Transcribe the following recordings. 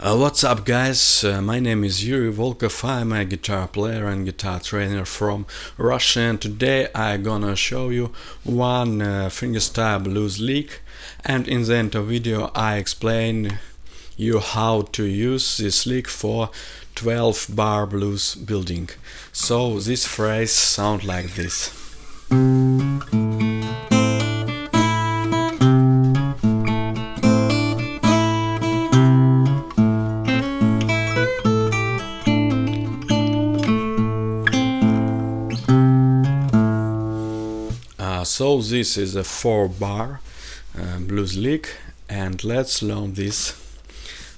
What's up, guys? My name is Yuri Volkov. I'm a guitar player and guitar trainer from Russia, and today I'm gonna show you one fingerstyle blues lick, and in the end of the video I explain you how to use this lick for 12-bar blues building. So this phrase sounds like this. So this is a 4-bar blues lick, and let's learn this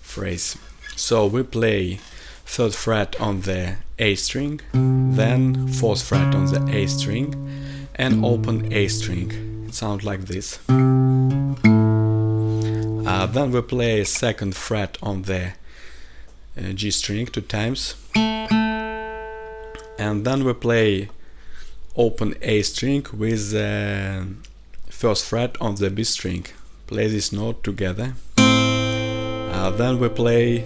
phrase. So we play 3rd fret on the A string, then 4th fret on the A string, and open A string. It sounds like this. Then we play 2nd fret on the G string 2 times, and then we play open A string with the 1st fret on the B string. Play this note together. Then we play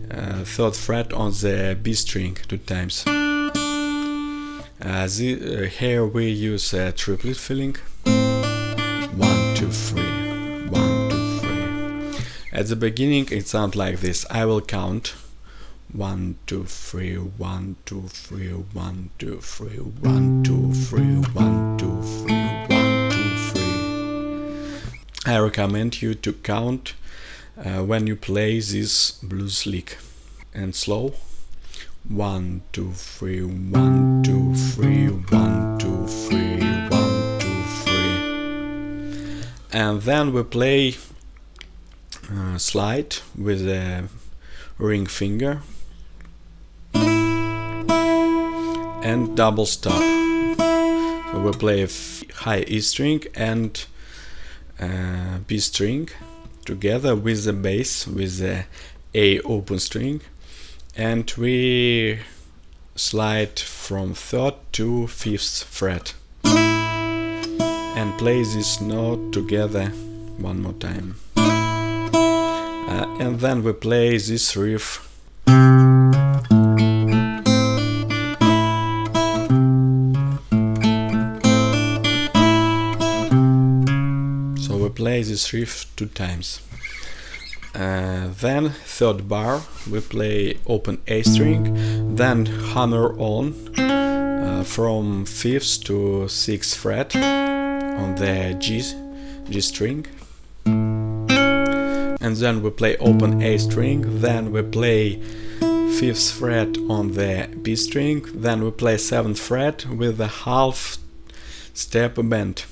3rd fret on the B string 2 times. Here we use a triplet filling. 1, 2, 3, 1, 2, 3. At the beginning it sounds like this. I will count 1, 2, 3, 1, 2, 3, 1, 2, 3, 1, 2, 3, 1, 2, 3, 1, 2, 3. I recommend you to count when you play this blues lick, and slow. 1, 2, 3, 1, 2, 3, 1, 2, 3, 1, 2, 3. And then we play slide with a ring finger and double stop. So we play a high E string and B string together with the bass, with the A open string, and we slide from 3rd to 5th fret and play this note together one more time. And then we play this riff. So we play this riff 2 times. Then 3rd bar we play open A string, then hammer on from 5th to 6th fret on the G string. And then we play open A string, then we play 5th fret on the B string, then we play 7th fret with a half step bend,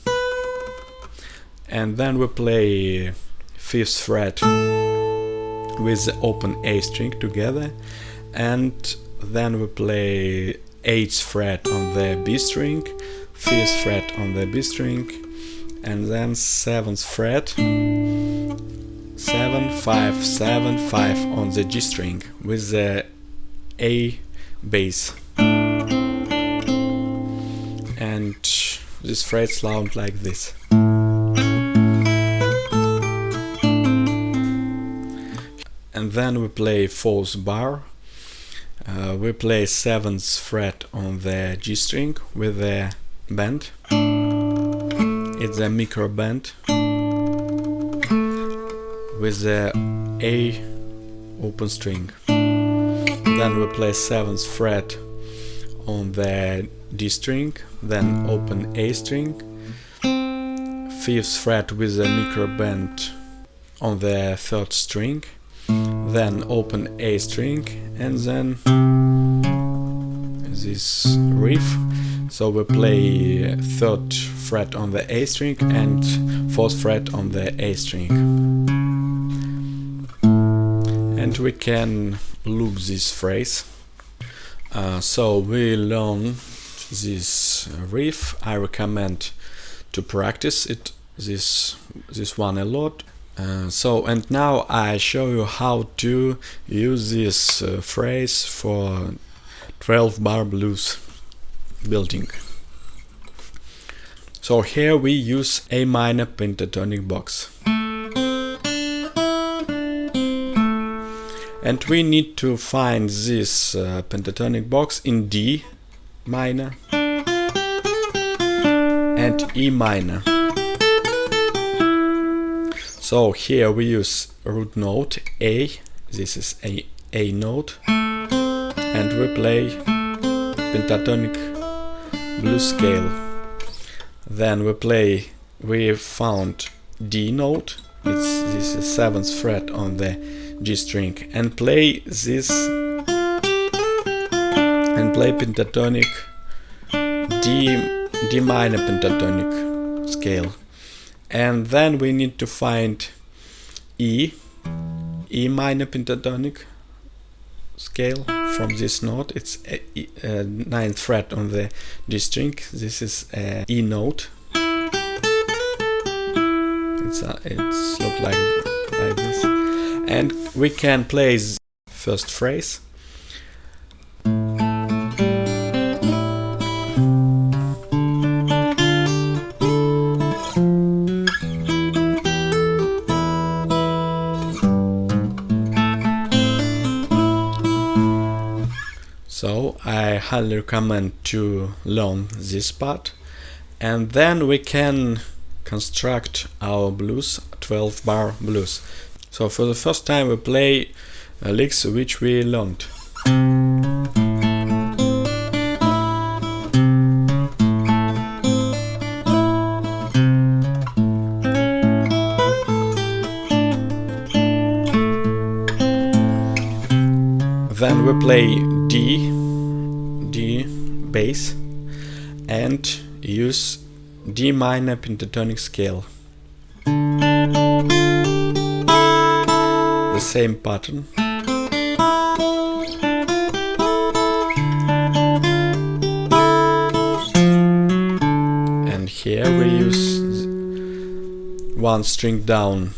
and then we play 5th fret with the open A string together, and then we play 8th fret on the B string, 5th fret on the B string, and then 7th fret, 7, 5, 7, 5 on the G string with the A bass. And this phrase sounds like this. And then we play 4th bar. We play 7th fret on the G string with a bend. It's a micro bend with the A open string. Then we play 7th fret on the D string, then open A string, 5th fret with a micro bend on the 3rd string, then open A string, and then this riff. So we play 3rd fret on the A string and 4th fret on the A string. And we can loop this phrase. So we learn this riff. I recommend to practice it, this one a lot. And now I show you how to use this phrase for 12-bar blues building. So here we use A minor pentatonic box. And we need to find this pentatonic box in D minor and E minor. So here we use root note A, this is A note, and we play pentatonic blues scale. Then we found D note, this is 7th fret on the G string, and play pentatonic D minor pentatonic scale. And then we need to find E minor pentatonic scale from this note. It's 9th fret on the G string. This is E note. It's look like this, and we can play the first phrase. So I highly recommend to learn this part, and then we can construct our blues, 12-bar blues. So for the first time we play licks which we learned. Then we play D bass and use D minor pentatonic scale. The same pattern. And here we use one string down.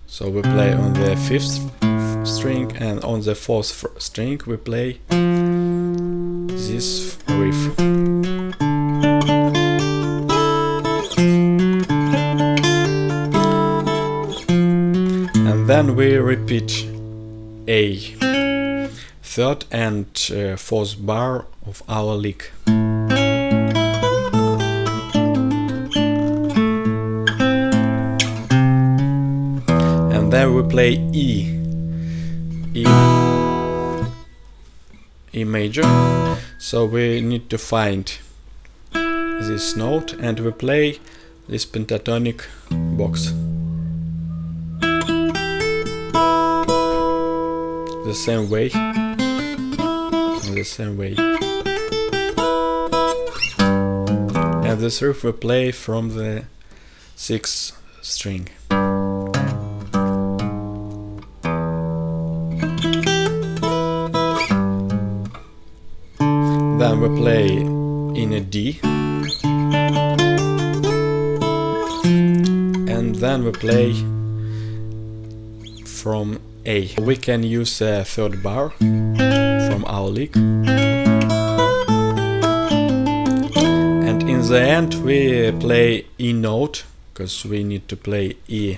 So we play on the 5th string, and on the 4th string we play this riff. And then we repeat a 3rd and 4th bar of our lick. And then we play E major. So we need to find this note and we play this pentatonic box. The same way. And this riff we play from the 6th string. Then we play in a D, and then we play from A. We can use a 3rd bar from our lick, and in the end we play E note, because we need to play E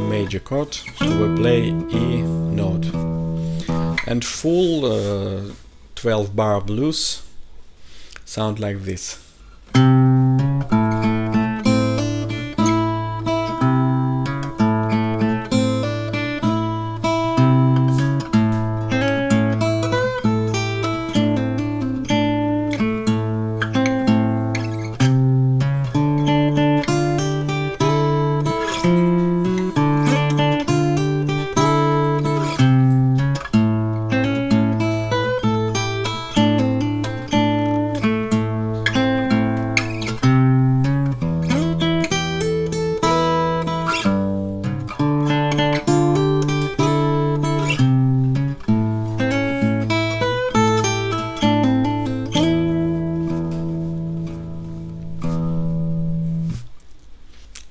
major chord, so we play E note. And full 12-bar blues sound like this.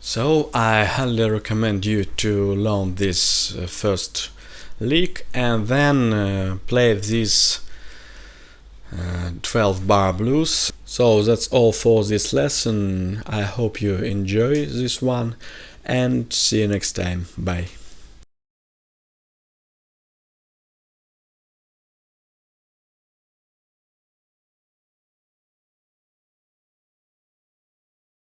So I highly recommend you to learn this first lick and then play this 12-bar blues. So that's all for this lesson. I hope you enjoy this one and see you next time. Bye.